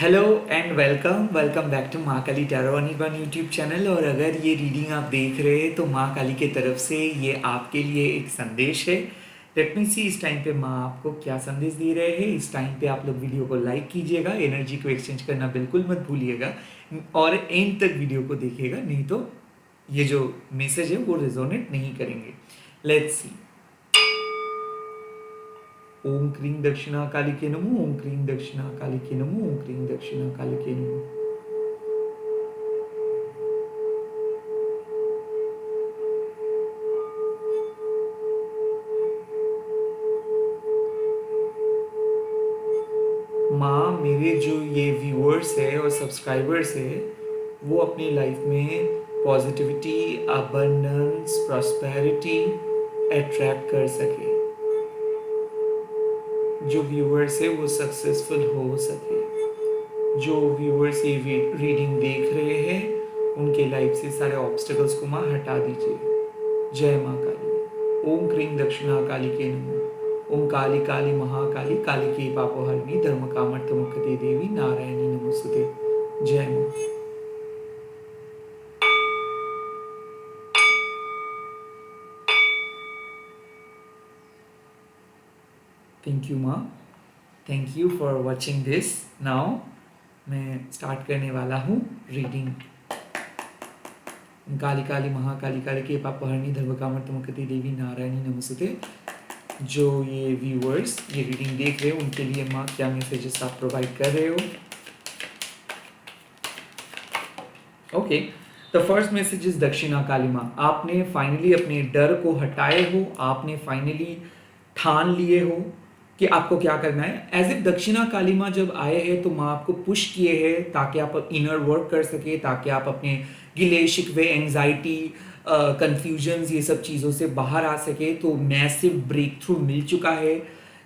Hello and welcome welcome back to Maa Kali tarot Anirban YouTube channel. और अगर ये रीडिंग आप देख रहे हैं तो माँ काली के तरफ से ये आपके लिए एक संदेश है। लेट मी सी इस टाइम पे माँ आपको क्या संदेश दे रहे हैं। इस टाइम पे आप लोग वीडियो को लाइक कीजिएगा, एनर्जी को एक्सचेंज करना बिल्कुल मत भूलिएगा और एंड तक वीडियो को देखिएगा, नहीं तो ये जो मैसेज है वो रिजोनेट नहीं करेंगे। Let's see. ओम क्रीं दक्षिणा कालिके नमो, ओम क्रीं दक्षिणा कालिके नमो, ओम क्रीं दक्षिणा कालिके नमो। माँ, मेरे जो ये व्यूअर्स है और सब्सक्राइबर्स है वो अपनी लाइफ में पॉजिटिविटी, अबंडेंस, प्रॉस्पेरिटी अट्रैक्ट कर सके। जो व्यूअर्स है वो सक्सेसफुल हो सके। जो व्यूअर्स ये रीडिंग देख रहे हैं उनके लाइफ से सारे ऑब्स्टिकल्स को माँ हटा दीजिए। जय माँ काली। ओम क्रीं दक्षिणा कालिके नमो, ओम काली काली महाकाली कालिके पापोहरिणी धर्म कामर्थमुक्ते देवी नारायणी नमोस्तुते। जय माँ। थैंक यू माँ, thank you for watching this. Now मैं स्टार्ट करने वाला हूँ रीडिंग। काली काली महाकाली कालिके पापोहरिणी धर्म कामर्थमुक्ते देवी नारायणी नमोस्तुते। जो ये व्यूअर्स ये रीडिंग देख रहे हो उनके लिए माँ क्या मैसेजेस आप प्रोवाइड कर रहे हो। Okay, the first message is दक्षिणा काली माँ। आपने फाइनली अपने डर को हटाए हो, आपने फाइनली ठान लिए हो कि आपको क्या करना है। एज इफ दक्षिणा काली माँ जब आए हैं तो माँ आपको पुश किए हैं ताकि आप इनर वर्क कर सके, ताकि आप अपने गिले शिकवे, एंजाइटी, कंफ्यूजन्स, ये सब चीज़ों से बाहर आ सके। तो मैसिव ब्रेक थ्रू मिल चुका है।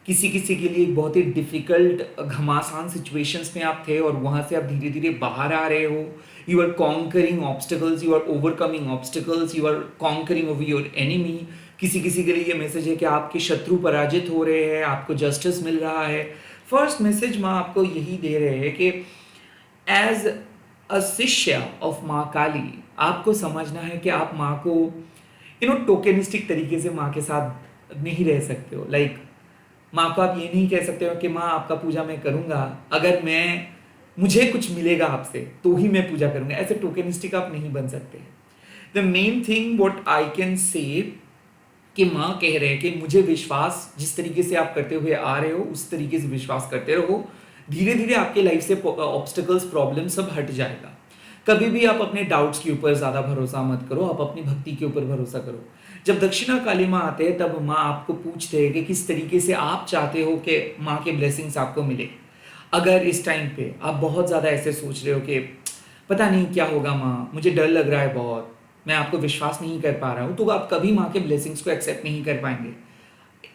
किसी किसी के लिए बहुत ही डिफिकल्ट घमासान सिचुएशंस में आप थे और वहाँ से आप धीरे धीरे बाहर आ रहे हो। You are conquering obstacles, you are overcoming obstacles, you are conquering over your enemy. किसी किसी के लिए ये मैसेज है कि आपके शत्रु पराजित हो रहे हैं, आपको जस्टिस मिल रहा है। फर्स्ट मैसेज माँ आपको यही दे रहे हैं कि एज अ शिष्य ऑफ माँ काली आपको समझना है कि आप माँ को टोकेनिस्टिक तरीके से माँ के साथ नहीं रह सकते हो। लाइक माँ को आप ये नहीं कह सकते हो कि माँ आपका पूजा मैं करूँगा, अगर मुझे कुछ मिलेगा आपसे तो ही मैं पूजा करूँगा। ऐसे टोकेनिस्टिक आप नहीं बन सकते। The main thing what I can say कि माँ कह रहे हैं कि मुझे विश्वास, जिस तरीके से आप करते हुए आ रहे हो उस तरीके से विश्वास करते रहो। धीरे धीरे आपके लाइफ से ऑब्स्टिकल्स, प्रॉब्लम सब हट जाएगा। कभी भी आप अपने डाउट्स के ऊपर ज़्यादा भरोसा मत करो, आप अपनी भक्ति के ऊपर भरोसा करो। जब दक्षिणा काली माँ आते हैं तब माँ आपको पूछते हैं कि किस तरीके से आप चाहते हो कि माँ के ब्लेसिंग्स आपको मिले। अगर इस टाइम पे आप बहुत ज़्यादा ऐसे सोच रहे हो कि पता नहीं क्या होगा माँ, मुझे डर लग रहा है बहुत, मैं आपको विश्वास नहीं कर पा रहा हूँ, तो आप कभी माँ के ब्लेसिंग्स को एक्सेप्ट नहीं कर पाएंगे।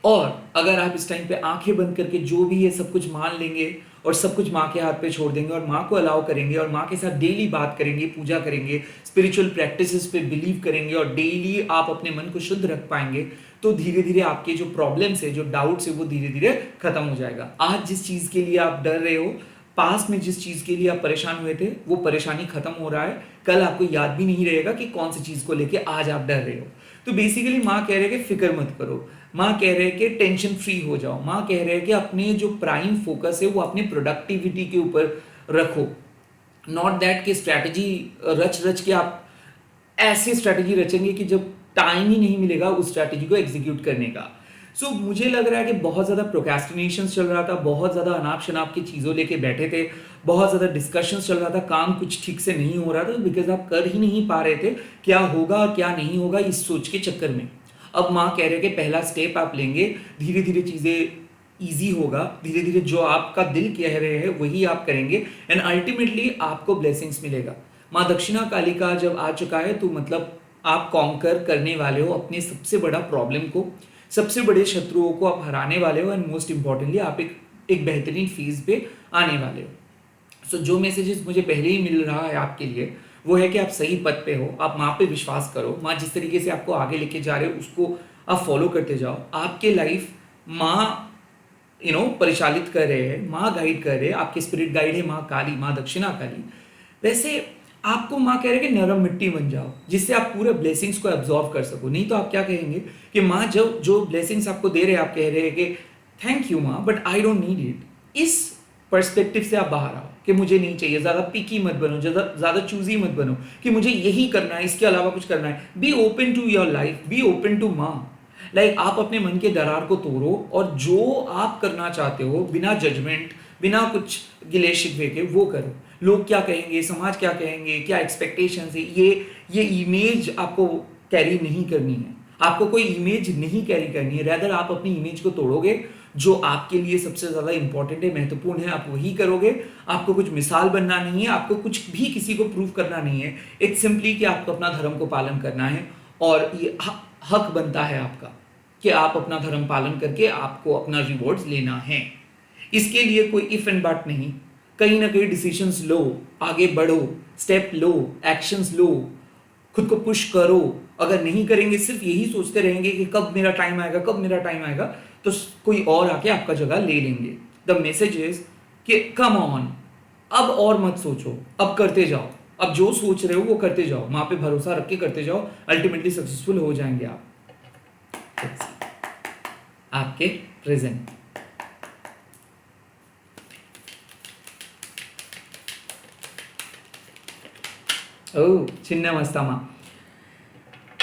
और अगर आप इस टाइम पे आंखें बंद करके जो भी है सब कुछ मान लेंगे और सब कुछ माँ के हाथ पे छोड़ देंगे और माँ को अलाउ करेंगे और माँ के साथ डेली बात करेंगे, पूजा करेंगे, स्पिरिचुअल प्रैक्टिसेस पे बिलीव करेंगे और डेली आप अपने मन को शुद्ध रख पाएंगे, तो धीरे धीरे आपके जो प्रॉब्लम्स है, जो डाउट्स है, वो धीरे धीरे खत्म हो जाएगा। आज जिस चीज़ के लिए आप डर रहे हो, पास्ट में जिस चीज़ के लिए आप परेशान हुए थे, वो परेशानी खत्म हो रहा है। कल आपको याद भी नहीं रहेगा कि कौन सी चीज़ को लेके आज आप डर रहे हो। तो बेसिकली माँ कह रहे हैं कि फिक्र मत करो, माँ कह रहे हैं कि टेंशन फ्री हो जाओ, माँ कह रहे हैं कि अपने जो प्राइम फोकस है वो अपने प्रोडक्टिविटी के ऊपर रखो। नॉट दैट कि स्ट्रैटेजी रच रच के आप ऐसी स्ट्रैटेजी रचेंगे कि जब टाइम ही नहीं मिलेगा उस स्ट्रैटेजी को एग्जीक्यूट करने का। सो मुझे लग रहा है कि बहुत ज़्यादा प्रोक्रेस्टिनेशन चल रहा था, बहुत ज़्यादा अनाप शनाप की चीज़ों लेके बैठे थे, बहुत ज़्यादा डिस्कशंस चल रहा था, काम कुछ ठीक से नहीं हो रहा था बिकॉज आप कर ही नहीं पा रहे थे क्या होगा और क्या नहीं होगा इस सोच के चक्कर में। अब माँ कह रहे हैं कि पहला स्टेप आप लेंगे, धीरे धीरे चीज़ें ईजी होगा, धीरे धीरे जो आपका दिल कह रहे हैं वही आप करेंगे एंड अल्टीमेटली आपको ब्लेसिंग्स मिलेगा। माँ दक्षिणा काली का जब आ चुका है तो मतलब आप कॉन्कर करने वाले हो अपने सबसे बड़ा प्रॉब्लम को, सबसे बड़े शत्रुओं को आप हराने वाले हो एंड मोस्ट इंपॉर्टेंटली आप एक बेहतरीन फेज पे आने वाले हो। सो जो मैसेजेस मुझे पहले ही मिल रहा है आपके लिए वो है कि आप सही पथ पे हो, आप माँ पे विश्वास करो, माँ जिस तरीके से आपको आगे लेके जा रहे हो उसको आप फॉलो करते जाओ। आपके लाइफ माँ परिचालित कर रहे हैं, माँ गाइड कर रहे हैं, आपके स्पिरिट गाइड है माँ काली, माँ दक्षिणा काली, वैसे आपको माँ कह रहे हैं कि नरम मिट्टी बन जाओ जिससे आप पूरे ब्लेसिंग्स को एब्जॉर्व कर सको। नहीं तो आप क्या कहेंगे कि माँ जो जो ब्लेसिंग्स आपको दे रहे हैं, आप कह रहे हैं कि थैंक यू माँ but I don't need it. इस पर्सपेक्टिव से आप बाहर आओ कि मुझे नहीं चाहिए, ज़्यादा पिकी मत बनो, ज़्यादा चूजी मत बनो कि मुझे यही करना है, इसके अलावा कुछ करना है। Be open to your life, be open to Maa. आप अपने मन के दरार को तोड़ो और जो आप करना चाहते हो बिना जजमेंट, बिना कुछ गिले शिकवे के वो करो। लोग क्या कहेंगे, समाज क्या कहेंगे, क्या एक्सपेक्टेशंस है, ये इमेज आपको कैरी नहीं करनी है। आपको कोई इमेज नहीं कैरी करनी है, रैदर आप अपनी इमेज को तोड़ोगे। जो आपके लिए सबसे ज़्यादा इंपॉर्टेंट है, महत्वपूर्ण है, आप वही करोगे। आपको कुछ मिसाल बनना नहीं है, आपको कुछ भी किसी को प्रूव करना नहीं है। इट्स सिंपली कि आपको अपना धर्म को पालन करना है और ये हक बनता है आपका कि आप अपना धर्म पालन करके आपको अपना रिवॉर्ड्स लेना है। इसके लिए कोई इफ एंड बट नहीं, कहीं ना कहीं डिसीजंस लो, आगे बढ़ो, स्टेप लो, एक्शंस लो, खुद को पुश करो। अगर नहीं करेंगे, सिर्फ यही सोचते रहेंगे कि कब मेरा टाइम आएगा, कब मेरा टाइम आएगा, तो कोई और आके आपका जगह ले लेंगे। द मैसेज इज कि कम ऑन, अब और मत सोचो, अब करते जाओ। अब जो सोच रहे हो वो करते जाओ, वहां पे भरोसा रख के करते जाओ, अल्टीमेटली सक्सेसफुल हो जाएंगे आप। आपके प्रेजेंट छिन्नमस्ता।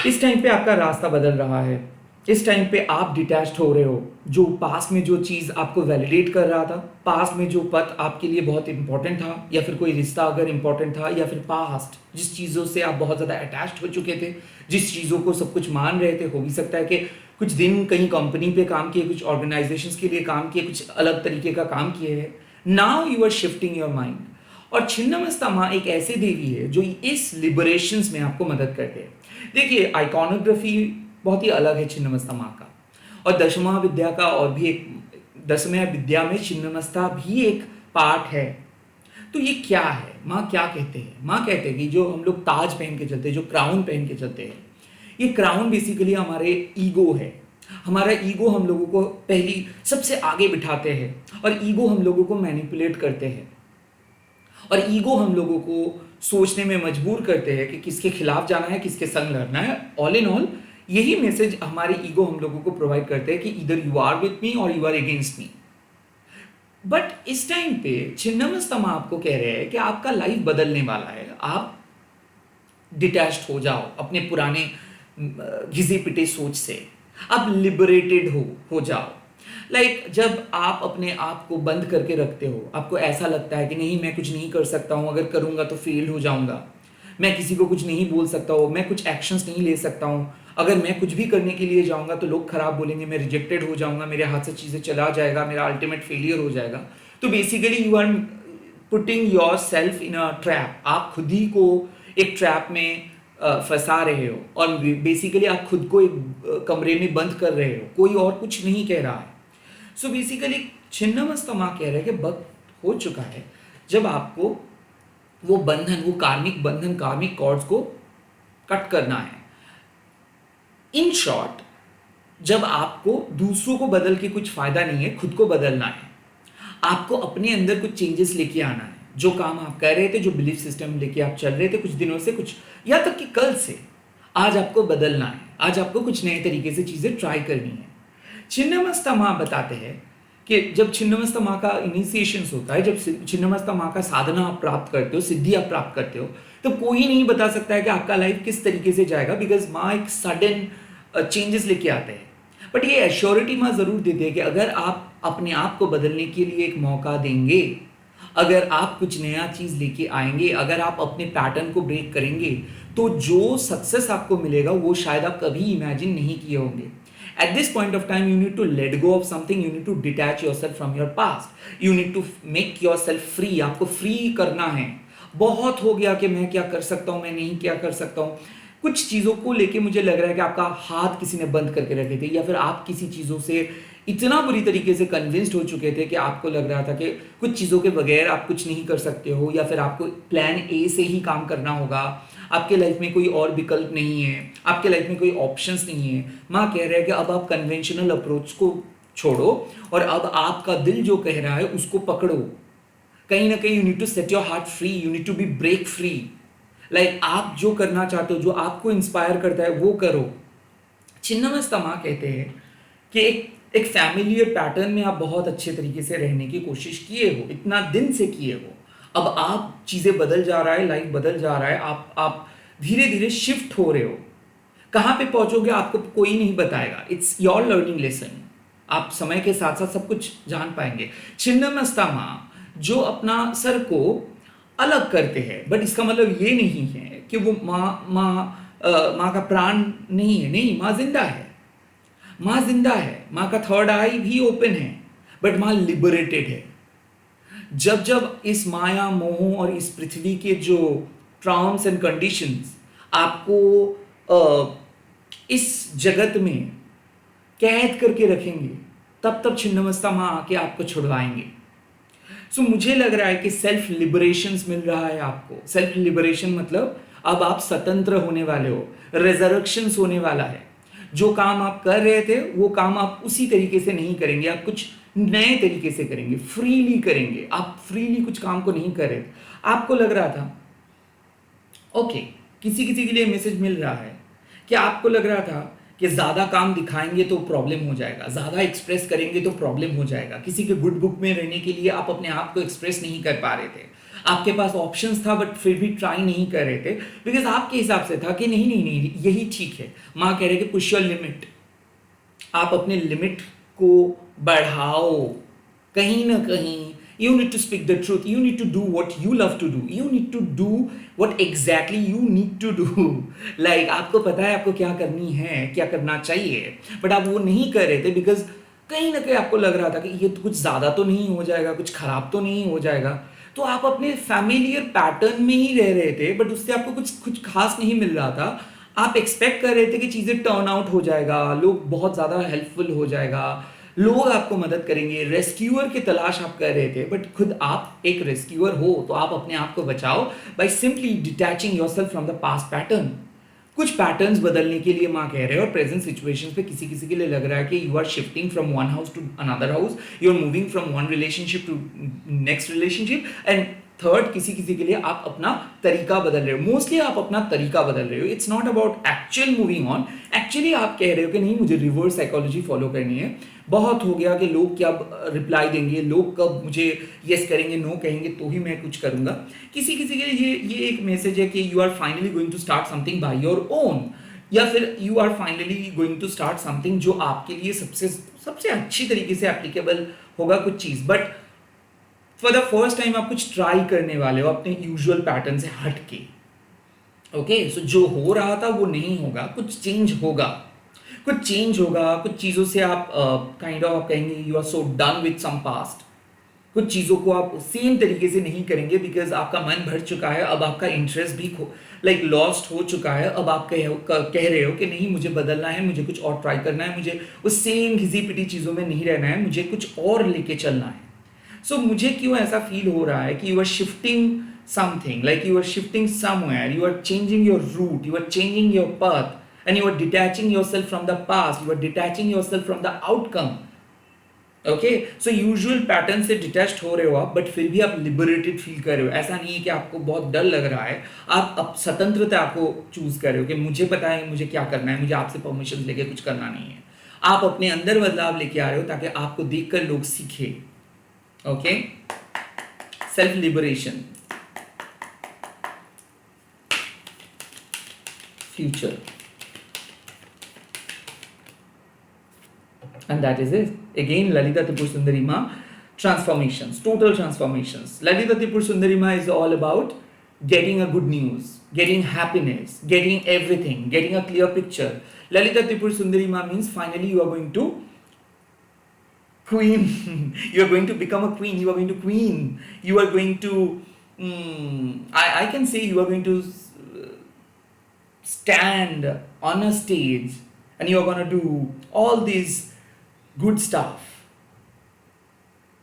इस टाइम पे आपका रास्ता बदल रहा है। इस टाइम पे आप डिटैच्ड हो रहे हो। जो पास में जो चीज़ आपको वैलिडेट कर रहा था, पास में जो पथ आपके लिए बहुत इंपॉर्टेंट था, या फिर कोई रिश्ता अगर इंपॉर्टेंट था, या फिर पास्ट जिस चीज़ों से आप बहुत ज़्यादा अटैच्ड हो चुके थे, जिस चीज़ों को सब कुछ मान रहे थे, हो भी सकता है कि कुछ दिन कहीं कंपनी पे काम किए, कुछ ऑर्गेनाइजेशंस के लिए काम किए, कुछ अलग तरीके का काम किए हैं। Now you are shifting your mind. और छिन्नमस्ता माँ एक ऐसी देवी है जो इस लिबरेशंस में आपको मदद करते हैं। देखिए, आइकॉनोग्राफी बहुत ही अलग है छिन्नमस्ता माँ का, और दशमा विद्या का और भी एक, दसवें विद्या में छिन्नमस्ता भी एक पार्ट है। तो ये क्या है, माँ क्या कहते हैं? माँ कहते हैं कि जो हम लोग ताज पहन के चलते हैं, जो क्राउन पहन के चलते हैं, ये क्राउन बेसिकली हमारे ईगो है। हमारा ईगो हम लोगों को पहली सबसे आगे बिठाते हैं, और ईगो हम लोगों को मैनिपुलेट करते हैं, और ईगो हम लोगों को सोचने में मजबूर करते हैं कि किसके खिलाफ जाना है, किसके संग लड़ना है। ऑल इन ऑल यही मैसेज हमारे ईगो हम लोगों को प्रोवाइड करते हैं कि इधर यू आर विथ मी और you are against me. But इस टाइम पे छिन्नमस्ता माँ आपको कह रहे हैं कि आपका लाइफ बदलने वाला है। आप डिटैच्ड हो जाओ अपने पुराने घिसे पिटे सोच से, आप लिबरेटेड हो जाओ। जब आप अपने आप को बंद करके रखते हो, आपको ऐसा लगता है कि नहीं मैं कुछ नहीं कर सकता हूँ, अगर करूँगा तो फेल हो जाऊँगा, मैं किसी को कुछ नहीं बोल सकता हूँ, मैं कुछ एक्शंस नहीं ले सकता हूँ, अगर मैं कुछ भी करने के लिए जाऊँगा तो लोग खराब बोलेंगे, मैं रिजेक्टेड हो जाऊँगा, मेरे हाथ से चीज़ें चला जाएगा, मेरा अल्टीमेट फेलियर हो जाएगा। तो basically you are putting yourself in a trap. आप खुद ही को एक ट्रैप में फंसा रहे हो, और बेसिकली आप खुद को एक कमरे में बंद कर रहे हो, कोई और कुछ नहीं कह रहा है। सो बेसिकली छिन्नमस्ता माँ कह रहे हैं कि वक्त हो चुका है जब आपको वो बंधन, वो कार्मिक बंधन, कार्मिक कॉर्ड्स को कट करना है। इन शॉर्ट, जब आपको दूसरों को बदल के कुछ फायदा नहीं है, खुद को बदलना है। आपको अपने अंदर कुछ चेंजेस लेके आना है। जो काम आप कर रहे थे, जो बिलीफ सिस्टम लेके आप चल रहे थे कुछ दिनों से, कुछ या तक कि कल से, आज आपको बदलना है। आज आपको कुछ नए तरीके से चीजें ट्राई करनी है। छिन्नमस्ता माँ बताते हैं कि जब छिन्नमस्ता माँ का इनिशिएशंस होता है, जब छिन्नमस्ता माँ का साधना आप प्राप्त करते हो, सिद्धि आप प्राप्त करते हो, तो कोई नहीं बता सकता है कि आपका लाइफ किस तरीके से जाएगा, बिकॉज माँ एक सडन चेंजेस लेके आते हैं। बट ये एश्योरिटी माँ जरूर देते हैं कि अगर आप अपने आप को बदलने के लिए एक मौका देंगे, अगर आप कुछ नया चीज लेके आएंगे, अगर आप अपने पैटर्न को ब्रेक करेंगे, तो जो सक्सेस आपको मिलेगा वो शायद आप कभी इमेजिन नहीं किए होंगे। At this point of time, you need to let go of something. You need to detach yourself from your past. You need to make yourself free. आपको फ्री करना है। बहुत हो गया कि मैं क्या कर सकता हूँ, मैं नहीं क्या कर सकता हूँ। कुछ चीज़ों को लेके मुझे लग रहा है कि आपका हाथ किसी ने बंद करके रखे थे, या फिर आप किसी चीज़ों से इतना बुरी तरीके से कन्विंस्ड हो चुके थे कि आपको लग रहा था कि कुछ चीज़ों के बगैर आप कुछ नहीं कर सकते हो, या फिर आपको प्लान ए से ही काम करना होगा। आपके लाइफ में कोई और विकल्प नहीं है, आपके लाइफ में कोई ऑप्शंस नहीं है। माँ कह रहे हैं कि अब आप कन्वेंशनल अप्रोच को छोड़ो और अब आपका दिल जो कह रहा है उसको पकड़ो। कहीं ना कहीं you need to set your heart free, you need to be break free. Like आप जो करना चाहते हो, जो आपको इंस्पायर करता है वो करो। छिन्नमस्ता कहते हैं कि एक फैमिलियर पैटर्न में आप बहुत अच्छे तरीके से रहने की कोशिश किए हो, इतना दिन से किए हो। अब आप चीज़ें बदल जा रहा है, लाइफ बदल जा रहा है, आप धीरे धीरे शिफ्ट हो रहे हो। कहाँ पे पहुंचोगे आपको कोई नहीं बताएगा, इट्स योर लर्निंग लेसन। आप समय के साथ साथ सब कुछ जान पाएंगे। छिन्नमस्ता जो अपना सर को अलग करते हैं, बट इसका मतलब ये नहीं है कि वो माँ का प्राण नहीं है, नहीं, माँ जिंदा है। माँ जिंदा है, माँ का थर्ड आई भी ओपन है, बट माँ लिबरेटेड है। जब जब इस माया मोह और इस पृथ्वी के जो टर्म्स एंड कंडीशंस आपको इस जगत में कैद करके रखेंगे, तब तब छिन्नमस्ता माँ आके आपको छुड़वाएंगे। सो मुझे लग रहा है कि सेल्फ लिबरेशन मिल रहा है आपको। सेल्फ लिबरेशन मतलब अब आप स्वतंत्र होने वाले हो, रेजरेक्शन होने वाला है। जो काम आप कर रहे थे वो काम आप उसी तरीके से नहीं करेंगे, आप कुछ नए तरीके से करेंगे, फ्रीली करेंगे। आप फ्रीली कुछ काम को नहीं कर रहे थे। आपको लग रहा था ओके, किसी किसी के लिए मैसेज मिल रहा है कि आपको लग रहा था कि ज़्यादा काम दिखाएंगे तो प्रॉब्लम हो जाएगा, ज़्यादा एक्सप्रेस करेंगे तो प्रॉब्लम हो जाएगा। किसी के गुड बुक में रहने के लिए आप अपने आप को एक्सप्रेस नहीं कर पा रहे थे। आपके पास ऑप्शंस था बट फिर भी ट्राई नहीं कर रहे थे, बिकॉज आपके हिसाब से था कि नहीं नहीं नहीं यही ठीक है। माँ कह रहे कि पुश योर लिमिट, आप अपने लिमिट को बढ़ाओ। कहीं ना कहीं you need to speak the truth, you need to do what you love to do, you need to do what exactly you need to do. Like आपको पता है आपको क्या करनी है, क्या करना चाहिए, बट आप वो नहीं कर रहे थे बिकॉज कहीं ना कहीं आपको लग रहा था कि ये तो कुछ ज़्यादा तो नहीं हो जाएगा, कुछ खराब तो नहीं हो जाएगा। तो आप अपने फैमिलियर पैटर्न में ही रह रहे थे, बट उससे आपको कुछ कुछ खास नहीं मिल रहा था। आप एक्सपेक्ट कर रहे थे कि चीज़ें टर्न आउट हो जाएगा, लोग बहुत ज़्यादा हेल्पफुल हो जाएगा, लोग आपको मदद करेंगे, रेस्क्यूअर की तलाश आप कर रहे थे। बट खुद आप एक रेस्क्यूअर हो तो आप अपने आप को बचाओ by simply detaching yourself from the past pattern. कुछ पैटर्न्स बदलने के लिए माँ कह रहे हैं, और प्रेजेंट सिचुएशंस पे किसी किसी के लिए लग रहा है कि you are shifting from one house to another house, you are moving from one relationship to next relationship, and third किसी किसी के लिए आप अपना तरीका बदल रहे हो। मोस्टली आप अपना तरीका बदल रहे हो। It's not about actual moving on. Actually आप कह रहे हो कि नहीं, मुझे रिवर्स साइकोलॉजी फॉलो करनी है। बहुत हो गया कि लोग क्या रिप्लाई देंगे, लोग कब मुझे यस करेंगे, नो कहेंगे तो ही मैं कुछ करूंगा। किसी किसी के लिए ये एक मैसेज है कि you are finally going to start something by your own, या फिर you are finally going to start something जो आपके लिए सबसे अच्छी तरीके से एप्लीकेबल होगा कुछ चीज़। But for the first time आप कुछ ट्राई करने वाले हो अपने यूजुअल पैटर्न से हट के। ओके, सो जो हो रहा था वो नहीं होगा, कुछ चेंज होगा, कुछ चेंज होगा। कुछ चीज़ों से आप काइंड ऑफ कहेंगे you are so done with some past. कुछ चीज़ों को आप सेम तरीके से नहीं करेंगे बिकॉज आपका मन भर चुका है। अब आपका इंटरेस्ट भी लाइक लॉस्ट हो चुका है। अब आप कह रहे हो कि नहीं, मुझे बदलना है, मुझे कुछ और ट्राई करना है, मुझे उस सेम घिसी पिटी चीज़ों में नहीं रहना है, मुझे कुछ और लेके चलना है। सो मुझे क्यों ऐसा फील हो रहा है कि you are shifting something, like you are shifting somewhere, you are changing your route, you are changing your path, and you are detaching yourself from the past, you are detaching yourself from the outcome. Okay, so usual pattern से detached हो रहे हो आप, but फिर भी आप liberated feel कर रहे हो। ऐसा नहीं है कि आपको बहुत डर लग रहा है, आप अब स्वतंत्रता आपको चूज कर रहे हो कि मुझे पता है मुझे क्या करना है, मुझे आपसे परमिशन लेके कुछ करना नहीं है। आप अपने अंदर बदलाव लेके आ रहे हो ताकि आपको देखकर लोग सीखे। Okay, self liberation, future, and that is it. Again, Lalita Tripur Sundari Ma, transformations, total transformations. Lalita Tripur Sundari Ma is all about getting a good news, getting happiness, getting everything, getting a clear picture. Lalita Tripur Sundari Ma means finally you are going to queen. You are going to become a queen. You are going to queen. You are going to, I can say you are going to stand on a stage and you are going to do all these good staff.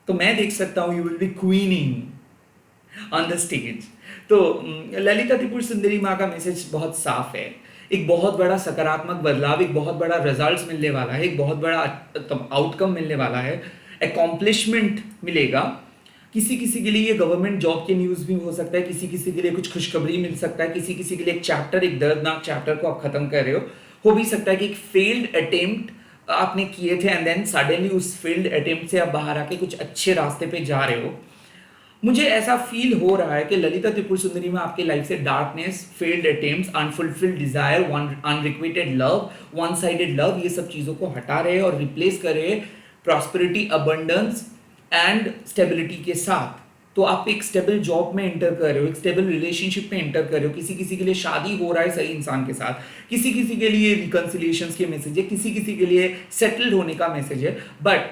तो मैं देख सकता हूँ you will be queening on the stage. तो ललिता त्रिपुर सुंदरी माँ का message बहुत साफ है। एक बहुत बड़ा सकारात्मक बदलाव, एक बहुत बड़ा रिजल्ट्स मिलने वाला है, एक बहुत बड़ा आउटकम मिलने वाला है, अकॉम्प्लिशमेंट मिलेगा। किसी किसी के लिए ये गवर्नमेंट जॉब के न्यूज़ भी हो सकता है, किसी किसी के लिए कुछ खुशखबरी मिल सकता है, किसी किसी के लिए एक चैप्टर, एक दर्दनाक चैप्टर को आप खत्म कर रहे हो भी सकता है कि एक फेल्ड अटेम्प्ट आपने किए थे एंड देन सडनली उस फेल्ड अटेम्प्ट से आप बाहर आके कुछ अच्छे रास्ते पे जा रहे हो। मुझे ऐसा फील हो रहा है कि ललिता त्रिपुर सुंदरी में आपके लाइफ से darkness, failed attempts, unfulfilled Dzire, unrequited love, one sided love, ये सब चीज़ों को हटा रहे हैं और रिप्लेस कर रहे हैं प्रॉस्पेरिटी, अबंडेंस एंड स्टेबिलिटी के साथ। तो आप एक स्टेबल जॉब में एंटर कर रहे हो, एक स्टेबल रिलेशनशिप में एंटर कर रहे हो, किसी किसी के लिए शादी हो रहा है सही इंसान के साथ, किसी किसी के लिए रिकंसिलिएशंस के मैसेज है, किसी किसी के लिए सेटल्ड होने का मैसेज है। बट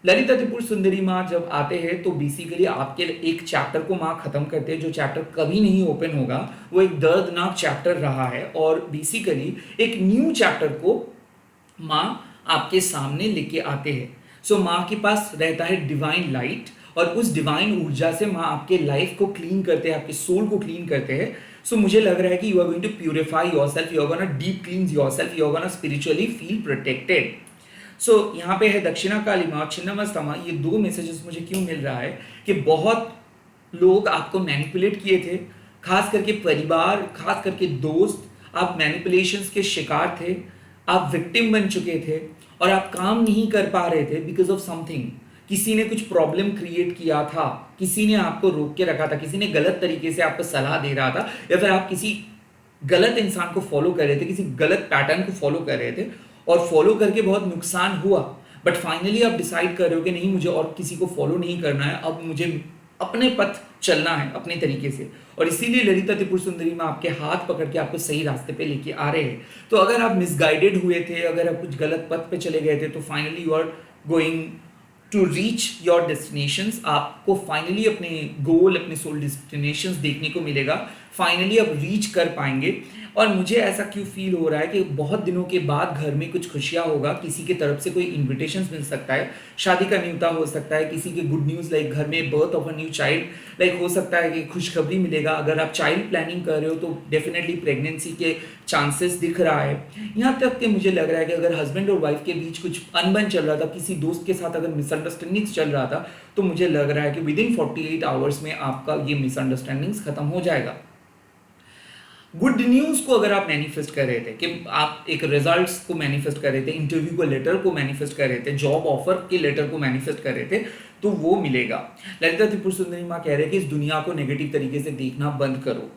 ललिता त्रिपुर सुंदरी माँ जब आते हैं तो बेसिकली आपके एक चैप्टर को माँ खत्म करते हैं, जो चैप्टर कभी नहीं ओपन होगा, वो एक दर्दनाक चैप्टर रहा है, और बेसिकली एक न्यू चैप्टर को माँ आपके सामने लेके आते हैं। सो माँ के पास रहता है डिवाइन लाइट, और उस डिवाइन ऊर्जा से माँ आपके लाइफ को क्लीन करते हैं, आपके सोल को क्लीन करते हैं। सो मुझे लग रहा है कि you are going to purify yourself, you are gonna deep cleanse yourself, you are gonna spiritually feel protected. So यहाँ पे है दक्षिणा काली माँ और छिन्नमस्ता माँ। ये दो मैसेजेस मुझे क्यों मिल रहा है कि बहुत लोग आपको मैनिपुलेट किए थे, खास करके परिवार, खास करके दोस्त, आप मैनिपुलेशंस के शिकार थे, आप विक्टिम बन चुके थे और आप काम नहीं कर पा रहे थे बिकॉज ऑफ समथिंग। किसी ने कुछ प्रॉब्लम क्रिएट किया था, किसी ने आपको रोक के रखा था, किसी ने गलत तरीके से आपको सलाह दे रहा था, या फिर आप किसी गलत इंसान को फॉलो कर रहे थे, किसी गलत पैटर्न को फॉलो कर रहे थे और फॉलो करके बहुत नुकसान हुआ। बट फाइनली आप डिसाइड कर रहे हो कि नहीं, मुझे और किसी को फॉलो नहीं करना है, अब मुझे अपने पथ चलना है अपने तरीके से। और इसीलिए ललिता त्रिपुर सुंदरी में आपके हाथ पकड़ के आपको सही रास्ते पे लेके आ रहे हैं। तो अगर आप मिसगाइडेड हुए थे, अगर आप कुछ गलत पथ पे चले गए थे, तो finally you are going to reach your destinations. आपको फाइनली अपने गोल, अपने सोल डेस्टिनेशंस देखने को मिलेगा, फाइनली आप रीच कर पाएंगे। और मुझे ऐसा क्यों फील हो रहा है कि बहुत दिनों के बाद घर में कुछ खुशियाँ होगा, किसी की तरफ से कोई इन्विटेशन मिल सकता है, शादी का न्योता हो सकता है, किसी के गुड न्यूज़ लाइक घर में birth of a new child, like हो सकता है कि खुशखबरी मिलेगा। अगर आप चाइल्ड प्लानिंग कर रहे हो तो डेफिनेटली प्रेगनेंसी के चांसेस दिख रहा है। यहाँ तक कि मुझे लग रहा है कि अगर हस्बैंड और वाइफ के बीच कुछ अनबन चल रहा था, किसी दोस्त के साथ अगर मिसअंडरस्टैंडिंग्स चल रहा था, तो मुझे लग रहा है कि विद इन 48 आवर्स में आपका ये मिसअंडरस्टैंडिंग्स खत्म हो जाएगा। गुड न्यूज़ को अगर आप मैनिफेस्ट कर रहे थे, कि आप एक रिजल्ट्स को मैनिफेस्ट कर रहे थे, इंटरव्यू को लेटर को मैनिफेस्ट कर रहे थे, जॉब ऑफर के लेटर को मैनिफेस्ट कर रहे थे, तो वो मिलेगा। ललिता त्रिपुर सुंदरी माँ कह रहे हैं कि इस दुनिया को नेगेटिव तरीके से देखना बंद करो,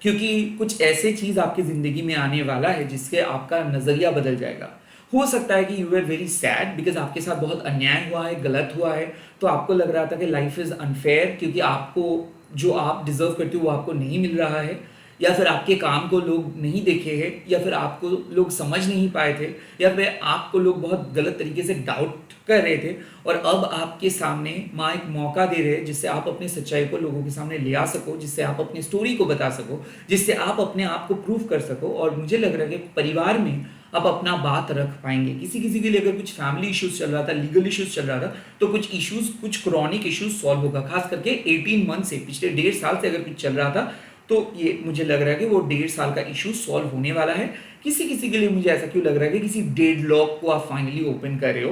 क्योंकि कुछ ऐसे चीज़ आपकी ज़िंदगी में आने वाला है जिससे आपका नज़रिया बदल जाएगा। हो सकता है कि you are very sad because आपके साथ बहुत अन्याय हुआ है, गलत हुआ है, तो आपको लग रहा था कि लाइफ इज़ अनफेयर, क्योंकि आपको जो आप डिजर्व करते हो वो आपको नहीं मिल रहा है, या फिर आपके काम को लोग नहीं देखे हैं, या फिर आपको लोग समझ नहीं पाए थे, या फिर आपको लोग बहुत गलत तरीके से डाउट कर रहे थे। और अब आपके सामने माँ एक मौका दे रहे हैं जिससे आप अपनी सच्चाई को लोगों के सामने ले आ सको, जिससे आप अपनी स्टोरी को बता सको, जिससे आप अपने आप को प्रूव कर सको। और मुझे लग रहा है कि परिवार में आप अपना बात रख पाएंगे। किसी किसी के लिए अगर कुछ फैमिली इश्यूज चल रहा था, लीगल इश्यूज चल रहा था, तो कुछ इश्यूज, कुछ क्रॉनिक इश्यूज सॉल्व होगा। खास करके 18 मंथ से, पिछले 1.5 साल से अगर कुछ चल रहा था, तो ये मुझे लग रहा है कि वो 1.5 साल का इशू सॉल्व होने वाला है। किसी किसी के लिए मुझे ऐसा क्यों लग रहा है कि किसी डेड लॉक को आप फाइनली ओपन कर रहे हो,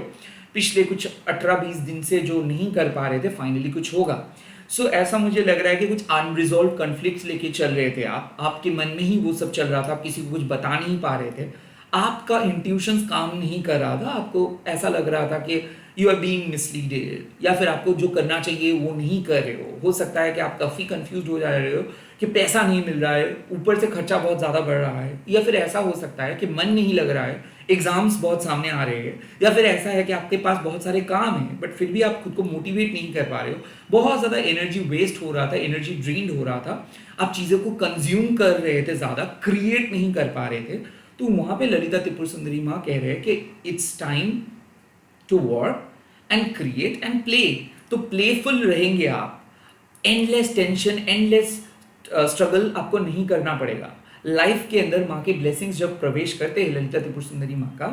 पिछले कुछ 18-20 दिन से जो नहीं कर पा रहे थे, फाइनली कुछ होगा। सो ऐसा मुझे लग रहा है कि कुछ अनरिजॉल्व कन्फ्लिक्ट्स लेके चल रहे थे आप, आपके मन में ही वो सब चल रहा था, आप किसी को कुछ बता नहीं पा रहे थे, आपका इंट्यूशंस काम नहीं कर रहा था, आपको ऐसा लग रहा था कि यू आर बीइंग मिसलीडेड, या फिर आपको जो करना चाहिए वो नहीं कर रहे हो सकता है कि आप काफ़ी कंफ्यूज हो जा रहे हो कि पैसा नहीं मिल रहा है, ऊपर से खर्चा बहुत ज़्यादा बढ़ रहा है, या फिर ऐसा हो सकता है कि मन नहीं लग रहा है, एग्जाम्स बहुत सामने आ रहे हैं, या फिर ऐसा है कि आपके पास बहुत सारे काम हैं बट फिर भी आप खुद को मोटिवेट नहीं कर पा रहे हो, बहुत ज़्यादा एनर्जी वेस्ट हो रहा था, एनर्जी ड्रेन्ड हो रहा था, आप चीज़ों को कंज्यूम कर रहे थे, ज़्यादा क्रिएट नहीं कर पा रहे थे। तो वहाँ पे ललिता त्रिपुर सुंदरी माँ कह रहे हैं कि it's time to work and create and play. तो प्लेफुल रहेंगे आप, एंडलेस टेंशन, एंडलेस स्ट्रगल आपको नहीं करना पड़ेगा। लाइफ के अंदर माँ के ब्लेसिंग्स जब प्रवेश करते हैं ललिता त्रिपुर सुंदरी माँ का,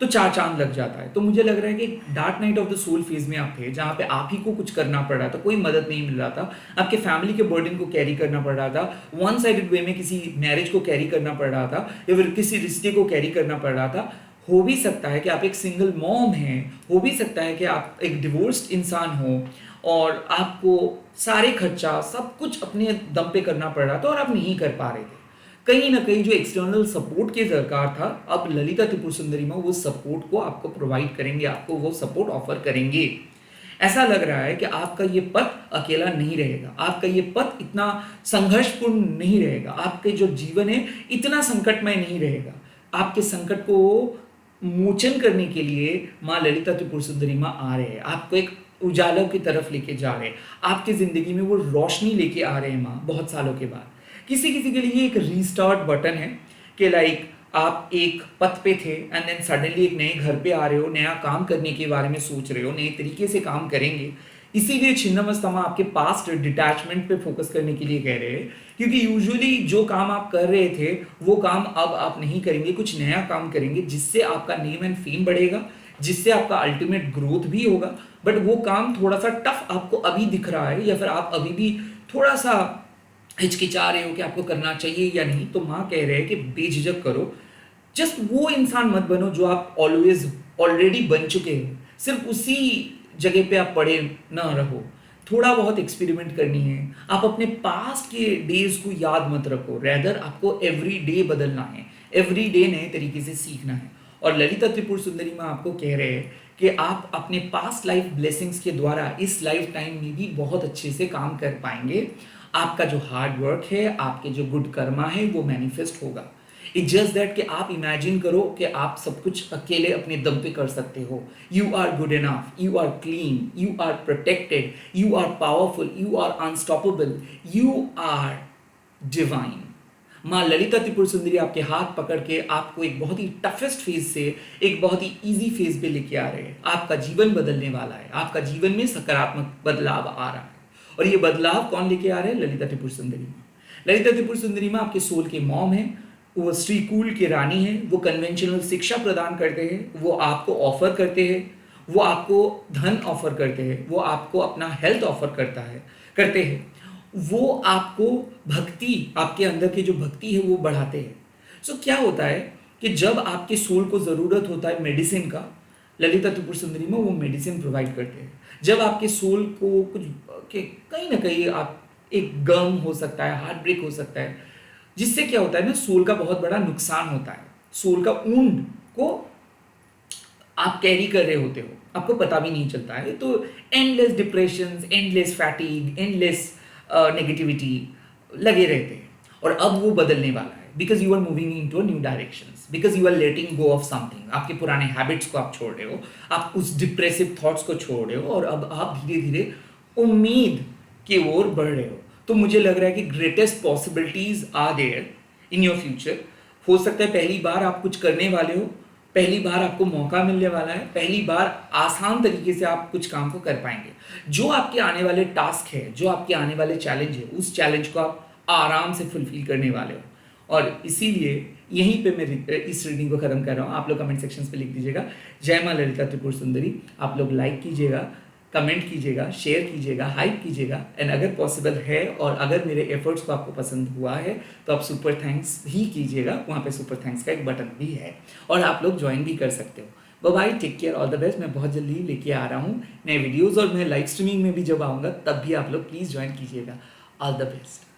तो चार चांद लग जाता है। तो मुझे लग रहा है कि dark night of the soul phase में आप थे, जहाँ पे आप ही को कुछ करना पड़ रहा था, कोई मदद नहीं मिल रहा था, आपके फैमिली के बर्डन को कैरी करना पड़ रहा था, वन साइडेड वे में किसी मैरिज को कैरी करना पड़ रहा था, या फिर किसी रिश्ते को कैरी करना पड़ रहा था। हो भी सकता है कि आप एक सिंगल मॉम हैं, हो भी सकता है कि आप एक डिवोर्स्ड इंसान हो और आपको सारे खर्चा सब कुछ अपने दम पे करना पड़ रहा था और आप नहीं कर पा रहे थे। कहीं ना कहीं जो एक्सटर्नल सपोर्ट की दरकार था, अब ललिता त्रिपुर सुंदरी में वो सपोर्ट को आपको प्रोवाइड करेंगे, आपको वो सपोर्ट ऑफर करेंगे। ऐसा लग रहा है कि आपका ये पथ अकेला नहीं रहेगा, आपका ये पथ इतना संघर्षपूर्ण नहीं रहेगा, आपके जो जीवन है इतना संकटमय नहीं रहेगा। आपके संकट को मोचन करने के लिए माँ ललिता त्रिपुर सुंदरी माँ आ रहे हैं, आपको एक उजालों की तरफ लेके जा रहे हैं, आपकी जिंदगी में वो रोशनी लेके आ रहे हैं माँ बहुत सालों के बाद। किसी किसी के लिए एक रीस्टार्ट बटन है कि लाइक आप एक पथ पे थे एंड देन सडनली एक नए घर पे आ रहे हो, नया काम करने के बारे में सोच रहे हो, नए तरीके से काम करेंगे। इसीलिए छिन्नमस्तमा आपके पास्ट डिटैचमेंट पे फोकस करने के लिए कह रहे हैं, क्योंकि यूजुअली जो काम आप कर रहे थे वो काम अब आप नहीं करेंगे, कुछ नया काम करेंगे जिससे आपका नेम एंड फेम बढ़ेगा, जिससे आपका अल्टीमेट ग्रोथ भी होगा। बट वो काम थोड़ा सा टफ आपको अभी दिख रहा है, या फिर आप अभी भी थोड़ा सा हिचकिचा रहे हो कि आपको करना चाहिए या नहीं। तो माँ कह रहे हैं कि बेझिझक करो, जस्ट वो इंसान मत बनो जो आप ऑलवेज ऑलरेडी बन चुके हो, सिर्फ उसी जगह पे आप पड़े ना रहो, थोड़ा बहुत एक्सपेरिमेंट करनी है। आप अपने पास्ट के डेज को याद मत रखो, रेदर आपको एवरी डे बदलना है, एवरी डे नए तरीके से सीखना है। और ललिता त्रिपुर सुंदरी माँ आपको कह रहे हैं कि आप अपने पास्ट लाइफ ब्लेसिंग्स के द्वारा इस लाइफ टाइम में भी बहुत अच्छे से काम कर पाएंगे। आपका जो हार्ड वर्क है, आपके जो गुड कर्मा है, वो मैनिफेस्ट होगा। इट्स जस्ट दैट कि आप इमेजिन करो कि आप सब कुछ अकेले अपने दम पे कर सकते हो। You are good enough, you are clean, you are protected, you are powerful, you are unstoppable, you are divine. माँ ललिता त्रिपुर सुंदरी आपके हाथ पकड़ के आपको एक बहुत ही टफेस्ट फेज से एक बहुत ही इजी फेज पे लेके आ रहे हैं। आपका जीवन बदलने वाला है, आपका जीवन में सकारात्मक बदलाव आ रहा है। और ये बदलाव कौन लेके आ रहे हैं? ललिता त्रिपुर सुंदरी माँ। ललिता त्रिपुर सुंदरी माँ आपके सोल के मॉम है, वो श्रीकूल के रानी है, वो कन्वेंशनल शिक्षा प्रदान करते हैं, वो आपको ऑफर करते हैं, वो आपको धन ऑफर करते हैं, वो आपको अपना हेल्थ ऑफर करते हैं, वो आपको भक्ति, आपके अंदर की जो भक्ति है वो बढ़ाते हैं। सो क्या होता है कि जब आपके सोल को ज़रूरत होता है मेडिसिन का, ललिता त्रिपुर सुंदरी में वो मेडिसिन प्रोवाइड करते हैं। जब आपके सोल को कुछ के कहीं ना कहीं आप एक गम हो सकता है, हार्ट ब्रेक हो सकता है, जिससे क्या होता है ना, सोल का बहुत बड़ा नुकसान होता है। सोल का वुंड को आप कैरी कर रहे होते हो, आपको पता भी नहीं चलता है। तो endless depression, endless fatigue, endless negativity लगे रहते हैं। और अब वो बदलने वाला है, because you are moving into new directions, because you are letting go of something. आपके पुराने हैबिट्स को आप छोड़ रहे हो, आप उस डिप्रेसिव थॉट्स को छोड़ रहे हो, और अब आप धीरे धीरे उम्मीद की ओर बढ़ रहे हो। तो मुझे लग रहा है कि greatest possibilities are there in your future. हो सकता है पहली बार आप कुछ करने वाले हो, पहली बार आपको मौका मिलने वाला है, पहली बार आसान तरीके से आप कुछ काम को कर पाएंगे। जो आपके आने वाले टास्क है, जो आपके आने वाले चैलेंज है, उस चैलेंज को आप आराम से फुलफिल करने वाले हो। और इसीलिए यहीं पे मैं इस रीडिंग को खत्म कर रहा हूँ। आप लोग कमेंट सेक्शंस पे लिख दीजिएगा जय माँ ललिता त्रिपुर सुंदरी। आप लोग लाइक कीजिएगा, कमेंट कीजिएगा, शेयर कीजिएगा, हाइप कीजिएगा, एंड अगर पॉसिबल है और अगर मेरे एफर्ट्स को आपको पसंद हुआ है तो आप सुपर थैंक्स भी कीजिएगा। वहाँ पे सुपर थैंक्स का एक बटन भी है और आप लोग ज्वाइन भी कर सकते हो। Bye, take care, all the best. मैं बहुत जल्दी लेके आ रहा हूँ नए वीडियोज़, और मैं लाइव स्ट्रीमिंग में भी जब आऊँगा तब भी आप लोग प्लीज़ ज्वाइन कीजिएगा। All the best.